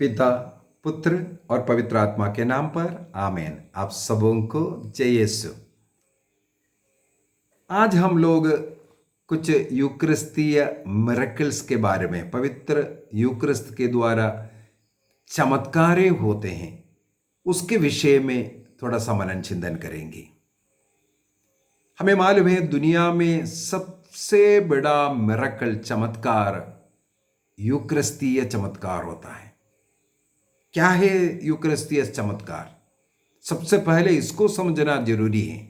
पिता, पुत्र और पवित्र आत्मा के नाम पर आमीन। आप सबों को जय यीशु। आज हम लोग कुछ यूकरिस्तीय मिरेकल्स के बारे में, पवित्र यूकरिस्त के द्वारा चमत्कारें होते हैं, उसके विषय में थोड़ा सा मनन चिंतन करेंगे। हमें मालूम है दुनिया में सबसे बड़ा मिरेकल चमत्कार यूकरिस्तीय चमत्कार होता है। क्या है यूकरिस्तीय चमत्कार? सबसे पहले इसको समझना जरूरी है।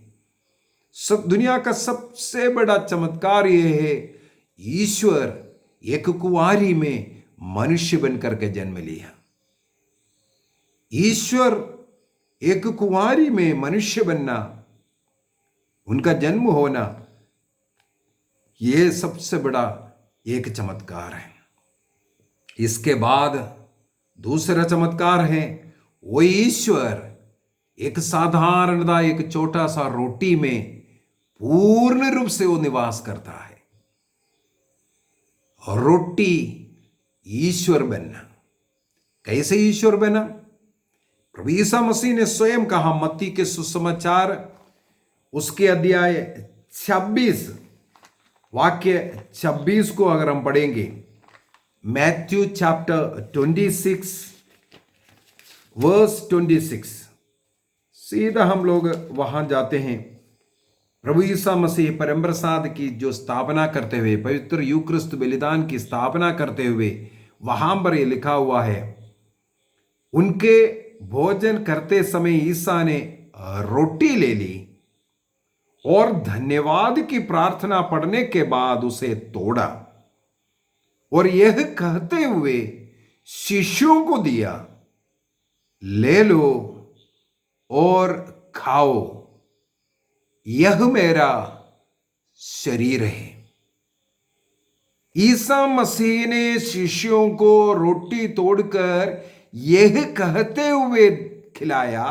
सब दुनिया का सबसे बड़ा चमत्कार यह है, ईश्वर एक कुंवारी में मनुष्य बनकर के जन्म लिया। ईश्वर एक कुंवारी में मनुष्य बनना, उनका जन्म होना, यह सबसे बड़ा एक चमत्कार है। इसके बाद दूसरा चमत्कार है, वो ईश्वर एक साधारणता, एक छोटा सा रोटी में पूर्ण रूप से वो निवास करता है। रोटी ईश्वर बनना। कैसे ईश्वर बना? प्रभु यीशु मसीह ने स्वयं कहा, मत्ती के सुसमाचार उसके अध्याय 26 वाक्य 26 को अगर हम पढ़ेंगे, मैथ्यू चैप्टर 26 वर्स 26, सीधा हम लोग वहां जाते हैं। प्रभु यीशु मसीह परम प्रसाद की जो स्थापना करते हुए, पवित्र यूक्रिस्त बलिदान की स्थापना करते हुए, वहां पर यह लिखा हुआ है, उनके भोजन करते समय ईसा ने रोटी ले ली और धन्यवाद की प्रार्थना पढ़ने के बाद उसे तोड़ा और यह कहते हुए शिष्यों को दिया, ले लो और खाओ, यह मेरा शरीर है। ईसा मसीह ने शिष्यों को रोटी तोड़कर यह कहते हुए खिलाया,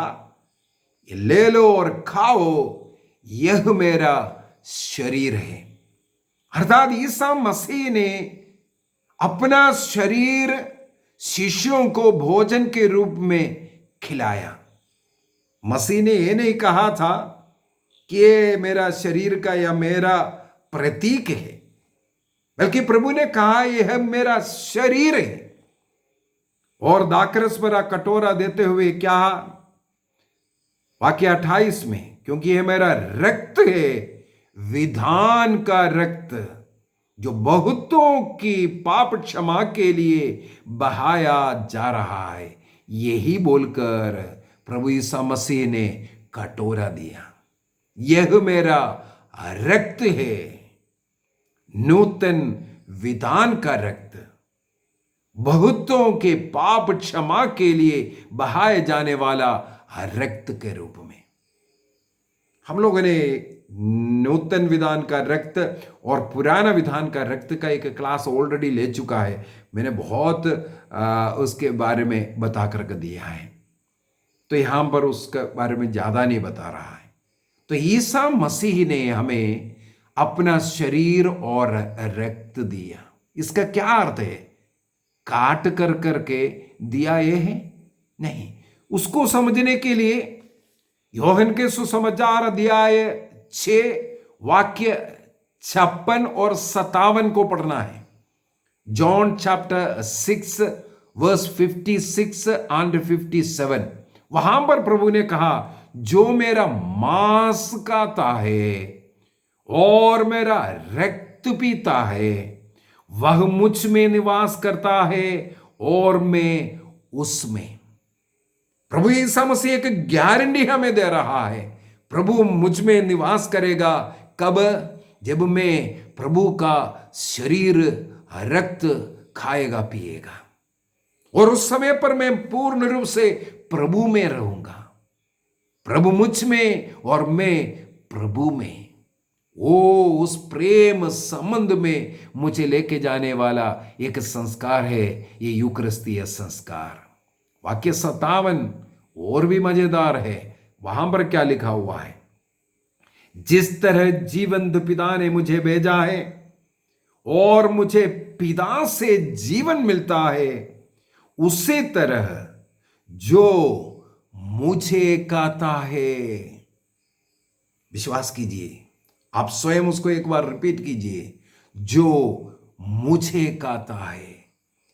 ले लो और खाओ, यह मेरा शरीर है। अर्थात ईसा मसीह ने अपना शरीर शिष्यों को भोजन के रूप में खिलाया। मसीह ने यह नहीं कहा था कि ये मेरा शरीर का या मेरा प्रतीक है, बल्कि प्रभु ने कहा यह मेरा शरीर है। और दाखरस भरा कटोरा देते हुए क्या, वाक्य 28 में, क्योंकि यह मेरा रक्त है, विधान का रक्त, जो बहुतों की पाप क्षमा के लिए बहाया जा रहा है। यही बोलकर प्रभु यीशु मसीह ने कटोरा दिया, यह मेरा रक्त है, नूतन विधान का रक्त, बहुतों के पाप क्षमा के लिए बहाए जाने वाला रक्त के रूप में। हम लोगों ने नूतन विधान का रक्त और पुराना विधान का रक्त का एक क्लास ऑलरेडी ले चुका है। मैंने बहुत उसके बारे में बता करके दिया है, तो यहां पर उसके बारे में ज्यादा नहीं बता रहा है। तो ईसा मसीह ने हमें अपना शरीर और रक्त दिया। इसका क्या अर्थ है? काट कर करके दिया यह है? नहीं। उसको समझने के लिए योहन के सुसमाचार अध्याय 6 वाक्य 56 और 57 को पढ़ना है। John chapter 6 verse 56 and 57। वहां पर प्रभु ने कहा, जो मेरा मांस खाता है और मेरा रक्त पीता है, वह मुझ में निवास करता है और मैं उसमें। प्रभु यीशु मसीह एक गारंटी हमें दे रहा है, प्रभु मुझ में निवास करेगा। कब? जब मैं प्रभु का शरीर रक्त खाएगा पिएगा, और उस समय पर मैं पूर्ण रूप से प्रभु में रहूंगा। प्रभु मुझ में और मैं प्रभु में। वो उस प्रेम संबंध में मुझे लेके जाने वाला एक संस्कार है, ये यूकरिस्तीय संस्कार। वाक्य 57 और भी मजेदार है। वहां पर क्या लिखा हुआ है? जिस तरह जीवंत पिता ने मुझे भेजा है और मुझे पिता से जीवन मिलता है, उसी तरह जो मुझे कहता है। विश्वास कीजिए, आप स्वयं उसको एक बार रिपीट कीजिए, जो मुझे कहता है।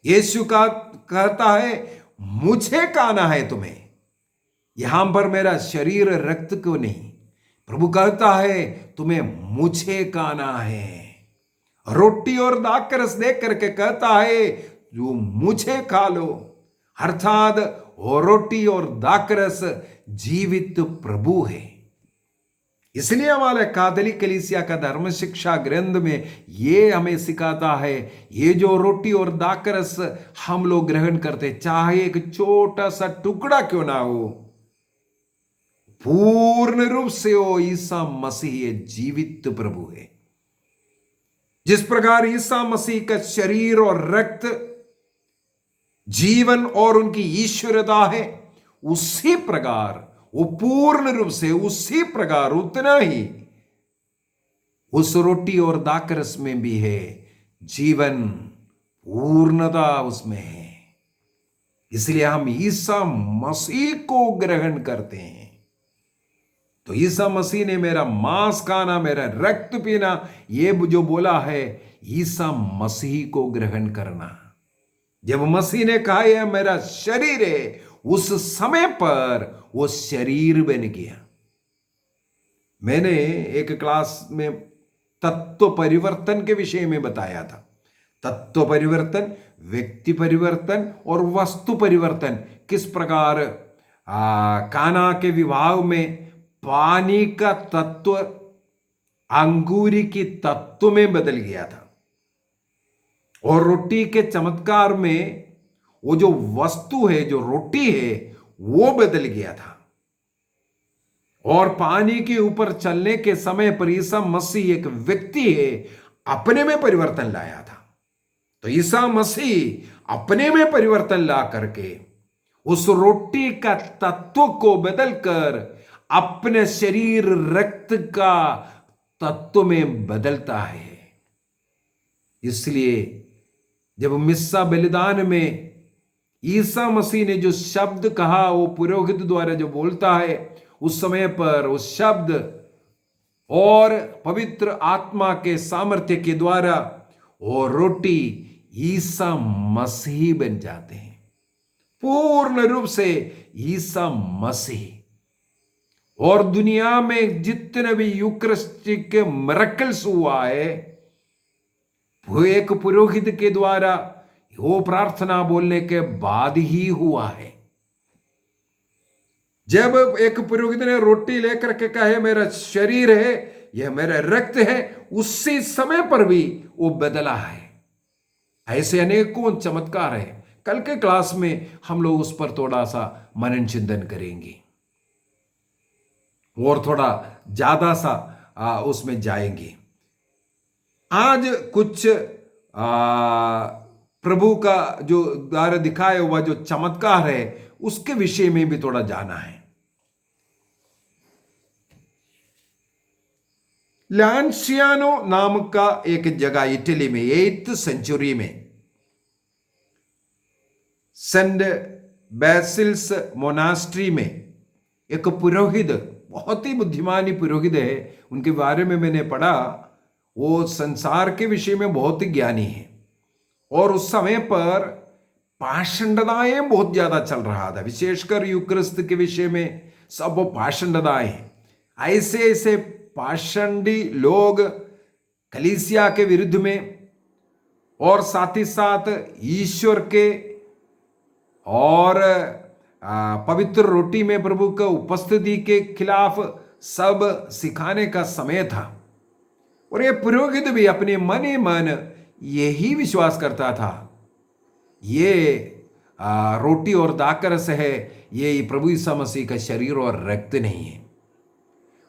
यीशु का कहता है मुझे कहना है तुम्हें, यहां पर मेरा शरीर रक्त को नहीं। प्रभु कहता है तुम्हें मुझे कहना है। रोटी और दाखरस देख करके कहता है जो मुझे खा लो, अर्थात वो रोटी और दाखरस जीवित प्रभु है। इसलिए हमारे कैथोलिक कलीसिया का धर्म शिक्षा ग्रंथ में ये हमें सिखाता है, ये जो रोटी और दाखरस हम लोग ग्रहण करते, चाहे एक छोटा सा टुकड़ा क्यों ना हो, पूर्ण रूप से वो ईसा मसीह जीवित प्रभु है। जिस प्रकार ईसा मसीह का शरीर और रक्त जीवन और उनकी ईश्वरता है, उसी प्रकार वो पूर्ण रूप से, उसी प्रकार उतना ही उस रोटी और दाखरस में भी है जीवन, पूर्णता उसमें है। इसलिए हम ईसा मसीह को ग्रहण करते हैं। तो ईसा मसीह ने मेरा मांस खाना, मेरा रक्त पीना, ये जो बोला है ईसा मसीह को ग्रहण करना। जब मसीह ने कहा यह मेरा शरीर है, उस समय पर वो शरीर बन गया। मैंने एक क्लास में तत्व परिवर्तन के विषय में बताया था। तत्व परिवर्तन, व्यक्ति परिवर्तन और वस्तु परिवर्तन किस प्रकार काना के विवाह में पानी का तत्व अंगूरी की तत्व में बदल गया था, और रोटी के चमत्कार में वो जो वस्तु है, जो रोटी है, वो बदल गया था। और पानी के ऊपर चलने के समय पर ईसा मसीह एक व्यक्ति है, अपने में परिवर्तन लाया था। तो ईसा मसीह अपने में परिवर्तन ला करके उस रोटी का तत्व को बदलकर अपने शरीर रक्त का तत्व में बदलता है। इसलिए जब मिस्सा बलिदान में ईसा मसीह ने जो शब्द कहा, वो पुरोहित द्वारा जो बोलता है, उस समय पर उस शब्द और पवित्र आत्मा के सामर्थ्य के द्वारा वो रोटी ईसा मसीह बन जाते हैं, पूर्ण रूप से ईसा मसीह। और दुनिया में जितने भी यूकरिस्टिक मिरेकल्स हुआ है, वो एक पुरोहित के द्वारा वो प्रार्थना बोलने के बाद ही हुआ है। जब एक पुरोहित ने रोटी लेकर के कहे मेरा शरीर है, यह मेरा रक्त है, उसी समय पर भी वो बदला है। ऐसे अनेकों चमत्कार है। कल के क्लास में हम लोग उस पर थोड़ा सा मनन चिंतन करेंगे और थोड़ा ज्यादा सा उसमें जाएंगे। आज कुछ प्रभु का जो द्वारा दिखाया हुआ जो चमत्कार है, उसके विषय में भी थोड़ा जाना है। लांसियानो नाम का एक जगह इटली में 8th सेंचुरी में सेंट बेसिल्स मोनास्ट्री में एक पुरोहित, बहुत ही बुद्धिमानी पुरोहित है, उनके बारे में मैंने पढ़ा। वो संसार के विषय में बहुत ही ज्ञानी है, और उस समय पर पाषंडताएं बहुत ज्यादा चल रहा था, विशेषकर यूक्रिस्त के विषय में सब वो पाषंडताएं। ऐसे ऐसे पाषंडी लोग कलीसिया के विरुद्ध में और साथ ही साथ ईश्वर के और पवित्र रोटी में प्रभु का उपस्थिति के खिलाफ सब सिखाने का समय था। और ये पुरोहित भी अपने मन ही मन यही विश्वास करता था, ये रोटी और दाखरस है, ये प्रभु ईसा मसीह का शरीर और रक्त नहीं है।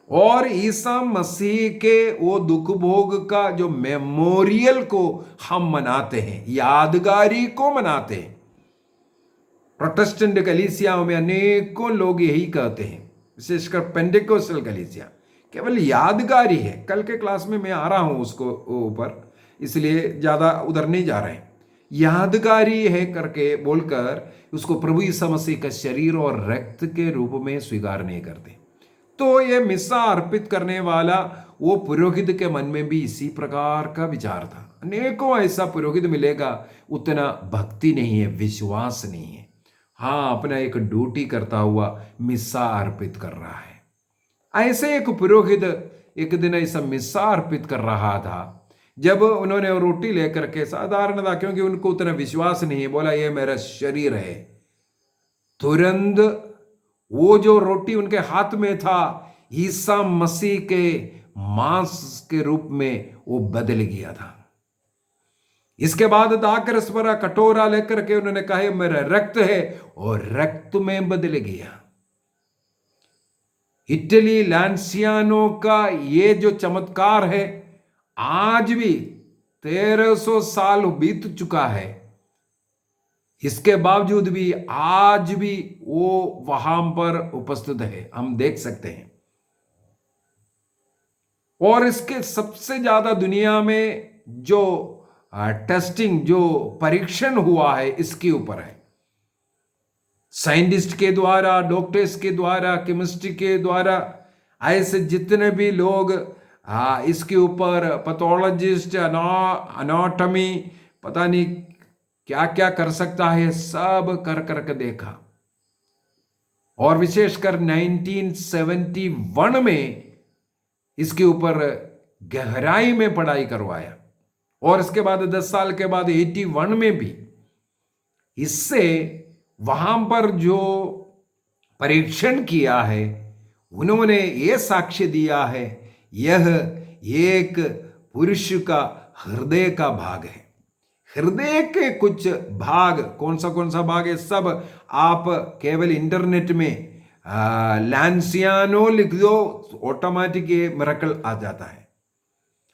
और ईसा मसीह के वो दुख भोग का जो मेमोरियल को हम मनाते हैं, यादगारी को मनाते हैं। प्रोटेस्टेंट कलीसियाओं में अनेकों लोग यही कहते हैं, विशेषकर पेंटेकोस्टल कलीसिया, केवल यादगारी है। कल के क्लास में मैं आ रहा हूं उसको ऊपर, इसलिए ज्यादा उधर नहीं जा रहे हैं। यादगारी है करके बोलकर उसको प्रभु यीशु मसीह का शरीर और रक्त के रूप में स्वीकार नहीं करते। तो ये मिस्सा अर्पित करने वाला वो पुरोहित के मन में भी इसी प्रकार का विचार था। अनेकों ऐसा पुरोहित मिलेगा, उतना भक्ति नहीं है, विश्वास नहीं है, हाँ अपना एक ड्यूटी करता हुआ मिस्सा अर्पित कर रहा है। ऐसे एक पुरोहित एक दिन ऐसा मिस्सा अर्पित कर रहा था। जब उन्होंने रोटी लेकर के, साधारण था क्योंकि उनको उतना विश्वास नहीं है, बोला ये मेरा शरीर है। तुरंत वो जो रोटी उनके हाथ में था ईसा मसीह के मांस के रूप में वो बदल गया था। इसके बाद दाखरस भरा कटोरा लेकर के उन्होंने कहा मेरा रक्त है, और रक्त में बदल गया। इटली लांसियानो का ये जो चमत्कार है, आज भी 1300 साल बीत चुका है, इसके बावजूद भी आज भी वो वहां पर उपस्थित है, हम देख सकते हैं। और इसके सबसे ज्यादा दुनिया में जो टेस्टिंग, जो परीक्षण हुआ है, इसके ऊपर है। साइंटिस्ट के द्वारा, डॉक्टर्स के द्वारा, केमिस्ट्री के द्वारा, ऐसे जितने भी लोग इसके ऊपर पैथोलॉजिस्ट, अनाटॉमी, पता नहीं क्या क्या कर सकता है, सब कर करके देखा। और विशेषकर 1971 में इसके ऊपर गहराई में पढ़ाई करवाया, और इसके बाद 10 साल के बाद 81 में भी इससे वहां पर जो परीक्षण किया है, उन्होंने ये साक्ष्य दिया है यह एक पुरुष का हृदय का भाग है। हृदय के कुछ भाग, कौन सा भाग है, सब आप केवल इंटरनेट में लांसियानो लिख दो, ऑटोमेटिक ये मिरेकल आ जाता है।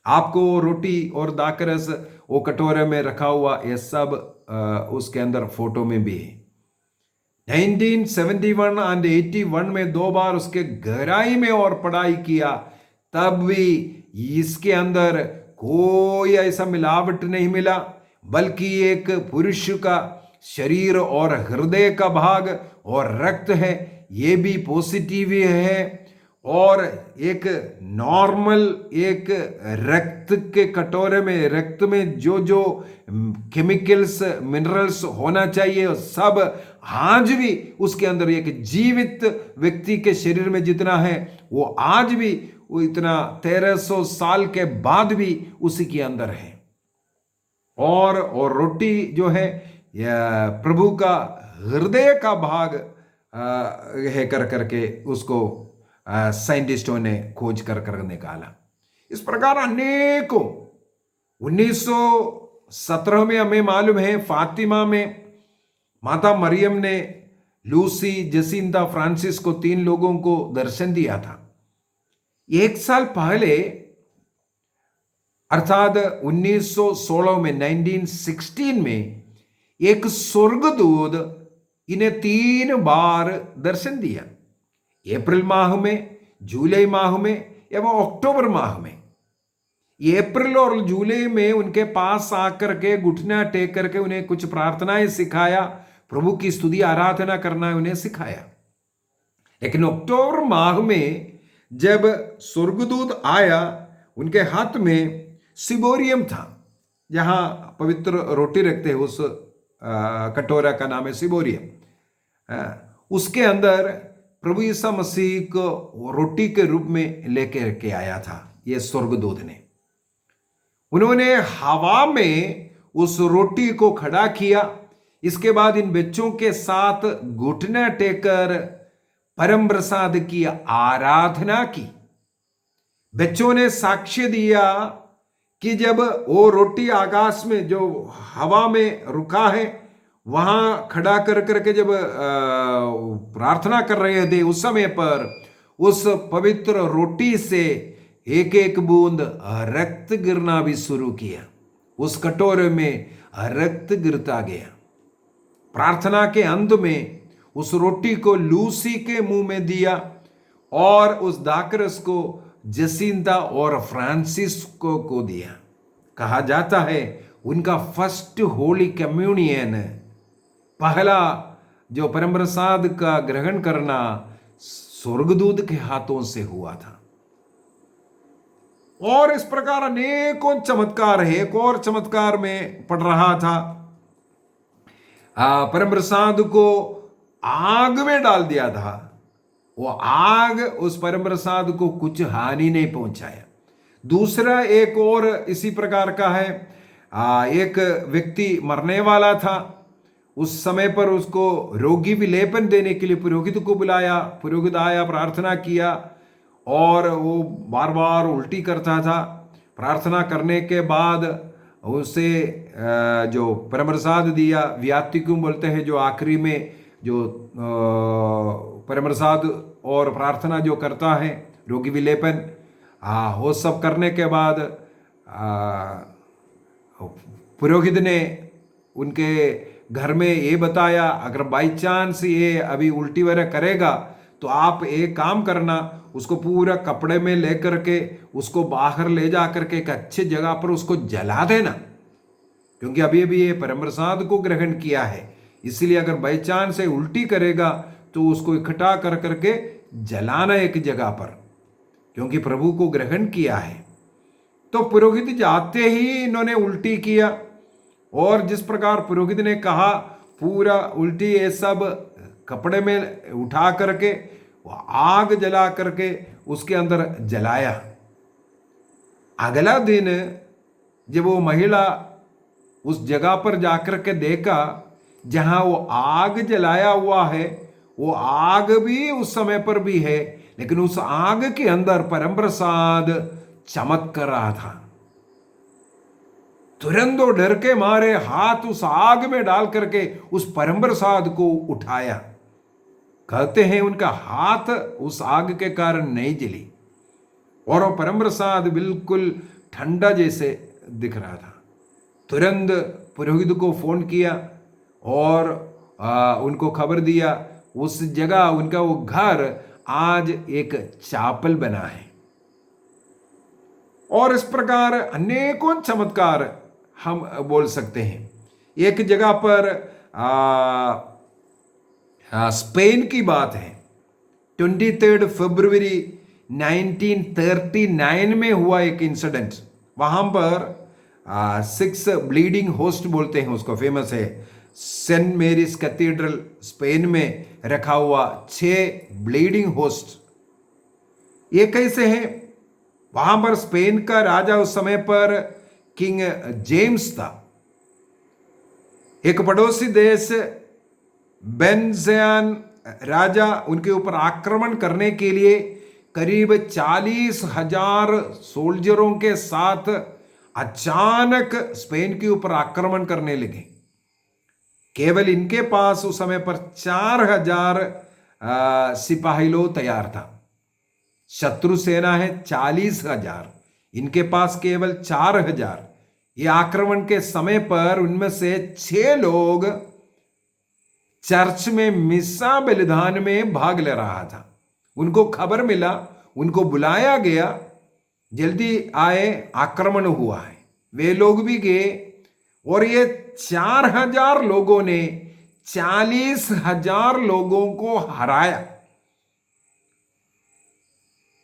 आपको रोटी और दाखरस वो कटोरे में रखा हुआ, ये सब उसके अंदर फोटो में भी है। 1971 और 81 में 2 बार उसके गहराई में और पढ़ाई किया, तब भी इसके अंदर कोई ऐसा मिलावट नहीं मिला, बल्कि एक पुरुष का शरीर और हृदय का भाग और रक्त है, ये भी पॉजिटिव है। और एक नॉर्मल एक रक्त के कटोरे में, रक्त में जो जो केमिकल्स, मिनरल्स होना चाहिए, सब आज भी उसके अंदर, एक जीवित व्यक्ति के शरीर में जितना है वो आज भी वो इतना 1300 साल के बाद भी उसी के अंदर है। और रोटी जो है प्रभु का हृदय का भाग है कर करके उसको साइंटिस्टों ने खोज कर निकाला। इस प्रकार अनेकों 1917 में हमें मालूम है फातिमा में माता मरियम ने लूसी, जसिंता, फ्रांसिस को 3 लोगों को दर्शन दिया था। 1 साल पहले अर्थात 1916 में, 1916 में एक स्वर्गदूत इन्हें 3 बार दर्शन दिया, अप्रैल माह में, जुलाई माह में एवं अक्टूबर माह में। अप्रैल और जुलाई में उनके पास आकर के घुटना टेक करके उन्हें कुछ प्रार्थनाएं सिखाया, प्रभु की स्तुति आराधना करना उन्हें सिखाया। लेकिन अक्टूबर माह में जब स्वर्गदूत आया, उनके हाथ में सिबोरियम था, जहां पवित्र रोटी रखते हैं, उस कटोरा का नाम है सिबोरियम। उसके अंदर प्रभु यीशु मसीह को रोटी के रूप में लेकर के आया था ये स्वर्गदूत ने। उन्होंने हवा में उस रोटी को खड़ा किया। इसके बाद इन बच्चों के साथ घुटना टेकर परम प्रसाद की आराधना की। बच्चों ने साक्ष्य दिया कि जब वो रोटी आकाश में जो हवा में रुका है, वहां खड़ा कर करके जब प्रार्थना कर रहे थे, उस समय पर उस पवित्र रोटी से एक एक बूंद रक्त गिरना भी शुरू किया। उस कटोरे में रक्त गिरता गया। प्रार्थना के अंत में उस रोटी को लूसी के मुंह में दिया और उस दाखरस को जसिंता और फ्रांसिस्को को दिया। कहा जाता है उनका फर्स्ट होली कम्युनियन, पहला जो परम प्रसाद का ग्रहण करना स्वर्गदूत के हाथों से हुआ था। और इस प्रकार अनेकों चमत्कार है। एक और चमत्कार में पढ़ रहा था, परम प्रसाद को आग में डाल दिया था। वो आग उस परम प्रसाद को कुछ हानि नहीं पहुंचाया। दूसरा एक और इसी प्रकार का है, एक व्यक्ति मरने वाला था। उस समय पर उसको रोगी विलेपन देने के लिए पुरोहित को बुलाया। पुरोहित आया, प्रार्थना किया, और वो बार बार उल्टी करता था। प्रार्थना करने के बाद उसे जो परम प्रसाद दिया, व्यातिक्यों बोलते हैं, जो आखिरी में जो परम प्रसाद और प्रार्थना जो करता है, रोगी विलेपन, वो सब करने के बाद पुरोहित ने उनके घर में ये बताया, अगर बाई चांस ये अभी उल्टी वगैरह करेगा तो आप एक काम करना, उसको पूरा कपड़े में लेकर के उसको बाहर ले जा करके एक अच्छी जगह पर उसको जला देना, क्योंकि अभी अभी ये परम प्रसाद को ग्रहण किया है। इसलिए अगर बाई चांस से उल्टी करेगा तो उसको इकट्ठा कर करके जलाना एक जगह पर, क्योंकि प्रभु को ग्रहण किया है। तो पुरोहित जाते ही इन्होंने उल्टी किया, और जिस प्रकार पुरोहित ने कहा पूरा उल्टी ये सब कपड़े में उठा करके आग जला करके उसके अंदर जलाया। अगला दिन जब वो महिला उस जगह पर जाकर के देखा जहां वो आग जलाया हुआ है, वो आग भी उस समय पर भी है, लेकिन उस आग के अंदर परम प्रसाद चमक कर रहा था। तुरंत वो डर के मारे हाथ उस आग में डाल करके उस परम प्रसाद को उठाया। कहते हैं उनका हाथ उस आग के कारण नहीं जली, और वो परम प्रसाद बिल्कुल ठंडा जैसे दिख रहा था। तुरंत पुरोहित को फोन किया और उनको खबर दिया। उस जगह उनका वो घर आज एक चापल बना है। और इस प्रकार अनेकों चमत्कार हम बोल सकते हैं। एक जगह पर स्पेन की बात है, 23 फरवरी 1939 में हुआ एक इंसिडेंट। वहां पर 6 ब्लीडिंग होस्ट बोलते हैं उसको, फेमस है, सेंट मेरीज कैथेड्रल स्पेन में रखा हुआ 6 ब्लीडिंग होस्ट। ये कैसे हैं? वहां पर स्पेन का राजा उस समय पर किंग जेम्स था। एक पड़ोसी देश बेनज़ियान राजा उनके ऊपर आक्रमण करने के लिए करीब 40,000 सोल्जरों के साथ अचानक स्पेन के ऊपर आक्रमण करने लगे। केवल इनके पास उस समय पर 4,000 सिपाही लोग तैयार था। शत्रु सेना है 40,000, इनके पास केवल 4,000। ये आक्रमण के समय पर उनमें से 6 लोग चर्च में मिसा बलिदान में भाग ले रहा था। उनको खबर मिला, उनको बुलाया गया, जल्दी आए, आक्रमण हुआ है। वे लोग भी गए, और ये 4,000 लोगों ने 40,000 लोगों को हराया।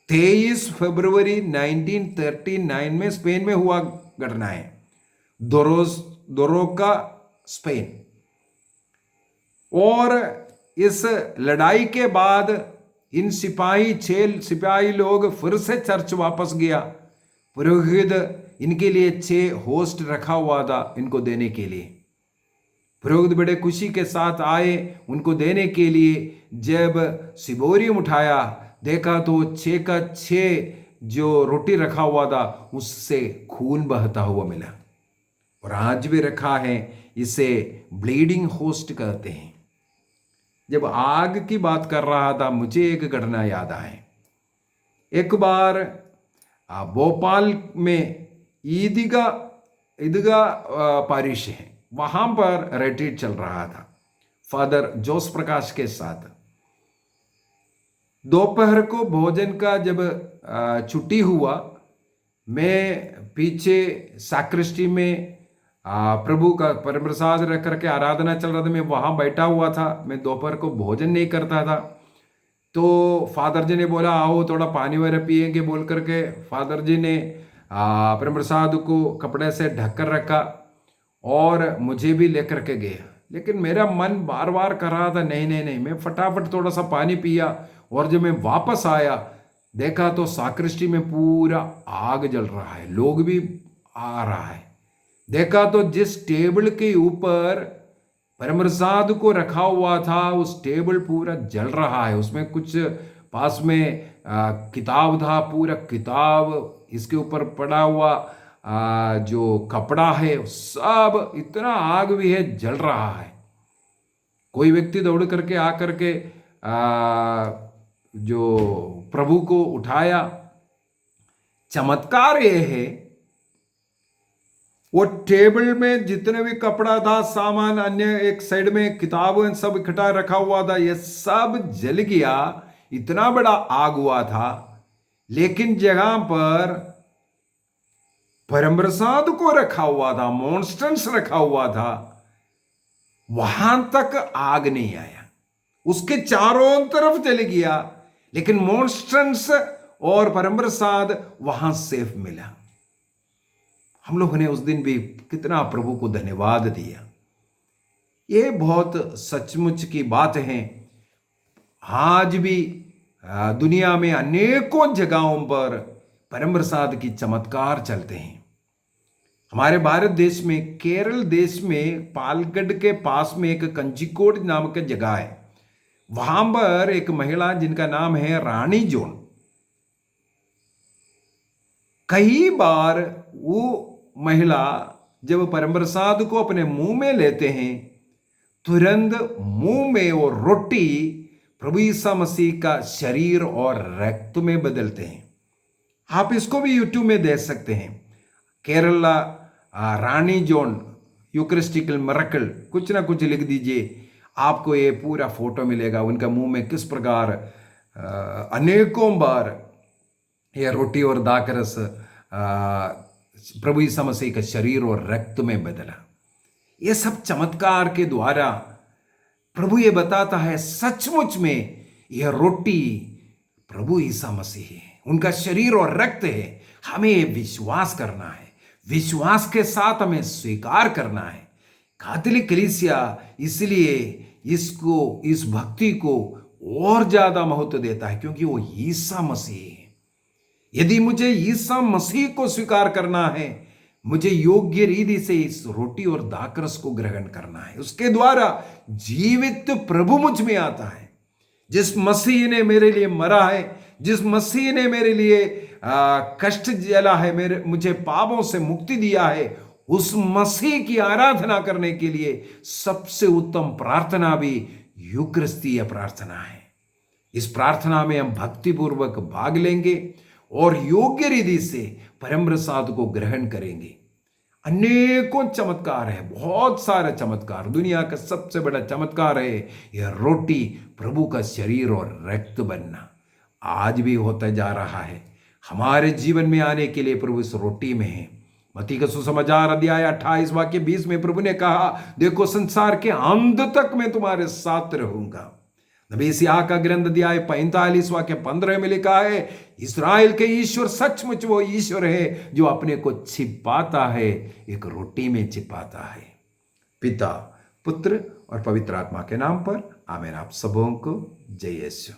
23 फरवरी 1939 में स्पेन में हुआ घटना है, दोरोका स्पेन। और इस लड़ाई के बाद इन 6 सिपाही लोग फिर से चर्च वापस गया। पुरोहित इनके लिए 6 होस्ट रखा हुआ था इनको देने के लिए। पुरोहित बड़े खुशी के साथ आए उनको देने के लिए। जब सिबोरियम उठाया, देखा तो 6 का 6 जो रोटी रखा हुआ था उससे खून बहता हुआ मिला, और आज भी रखा है। इसे ब्लीडिंग होस्ट कहते हैं। जब आग की बात कर रहा था, मुझे एक घटना याद आए। एक बार भोपाल में ईदगा पारिश है, वहां पर रिट्रीट चल रहा था फादर जोस प्रकाश के साथ। दोपहर को भोजन का जब छुट्टी हुआ, मैं पीछे सैक्रिस्टी में प्रभु का परम प्रसाद रख करके आराधना चल रहा था, मैं वहां बैठा हुआ था, मैं दोपहर को भोजन नहीं करता था। तो फादर जी ने बोला आओ थोड़ा पानी वगैरह पिएंगे बोल करके फादर जी ने परम प्रसाद को कपड़े से ढक कर रखा और मुझे भी लेकर के गया। लेकिन मेरा मन बार बार कर रहा था नहीं नहीं नहीं, मैं फटाफट थोड़ा सा पानी पिया और जब मैं वापस आया देखा तो साक्रिस्टी में पूरा आग जल रहा है, लोग भी आ रहा है। देखा तो जिस टेबल के ऊपर परम प्रसाद को रखा हुआ था उस टेबल पूरा जल रहा है, उसमें कुछ पास में किताब था, पूरा किताब इसके ऊपर पड़ा हुआ जो कपड़ा है सब इतना आग भी है जल रहा है। कोई व्यक्ति दौड़ करके आकर के जो प्रभु को उठाया। चमत्कार ये है वो टेबल में जितने भी कपड़ा था सामान अन्य एक साइड में किताबें सब इकट्ठा रखा हुआ था ये सब जल गया, इतना बड़ा आग हुआ था। लेकिन जगह पर परम प्रसाद को रखा हुआ था, मॉन्स्टर्स रखा हुआ था, वहां तक आग नहीं आया, उसके चारों तरफ जल गया, लेकिन मॉन्स्टर्स और परम प्रसाद वहां सेफ मिला। हम लोगों ने उस दिन भी कितना प्रभु को धन्यवाद दिया। ये बहुत सचमुच की बात है। आज भी दुनिया में अनेकों जगहों पर परम प्रसाद की चमत्कार चलते हैं। हमारे भारत देश में केरल देश में पालगढ़ के पास में एक कंचिकोड नामक जगह है, वहां पर एक महिला जिनका नाम है रानी जोन, कई बार वो महिला जब परम प्रसाद को अपने मुंह में लेते हैं तुरंत मुंह में वो रोटी प्रभु यीशु मसीह का शरीर और रक्त में बदलते हैं। आप इसको भी यूट्यूब में देख सकते हैं। केरला रानी जोन यूकरिस्टिकल मिरेकल कुछ ना कुछ लिख दीजिए, आपको ये पूरा फोटो मिलेगा उनका मुंह में किस प्रकार अनेकों बार यह रोटी और दाकरस प्रभु यीशु मसीह का शरीर और रक्त में बदला। ये सब चमत्कार के द्वारा प्रभु ये बताता है सचमुच में यह रोटी प्रभु यीशु मसीह है, उनका शरीर और रक्त है। हमें विश्वास करना है, विश्वास के साथ हमें स्वीकार करना है। कैथोलिक कलीसिया इसलिए इसको, इस भक्ति को और ज्यादा महत्व देता है क्योंकि वो यीशु मसीह है। यदि मुझे यीशु मसीह को स्वीकार करना है, मुझे योग्य रीति से इस रोटी और दाकरस को ग्रहण करना है। उसके द्वारा जीवित प्रभु मुझ में आता है। जिस मसीह ने मेरे लिए मरा है, जिस मसीह ने मेरे लिए कष्ट झेला है, मुझे पापों से मुक्ति दिया है, उस मसीह की आराधना करने के लिए सबसे उत्तम प्रार्थना भी यूकरिस्तीय प्रार्थना है। इस प्रार्थना में हम भक्तिपूर्वक भाग लेंगे और योग्य रीति से परम प्रसाद को ग्रहण करेंगे। अनेकों चमत्कार है, बहुत सारे चमत्कार। दुनिया का सबसे बड़ा चमत्कार है यह रोटी प्रभु का शरीर और रक्त बनना। आज भी होता जा रहा है। हमारे जीवन में आने के लिए प्रभु इस रोटी में है। मत्ती का सुसमाचार अध्याय 28 वाक्य 20 में प्रभु ने कहा, देखो संसार के अंत तक मैं तुम्हारे साथ रहूंगा। नबी यशायाह का ग्रंथ अध्याय 45 वाक्य 15 में लिखा है, इस्राएल के ईश्वर सचमुच वो ईश्वर है जो अपने को छिपाता है, एक रोटी में छिपाता है। पिता, पुत्र और पवित्र आत्मा के नाम पर आमीन। आप सबों को जय यीशु।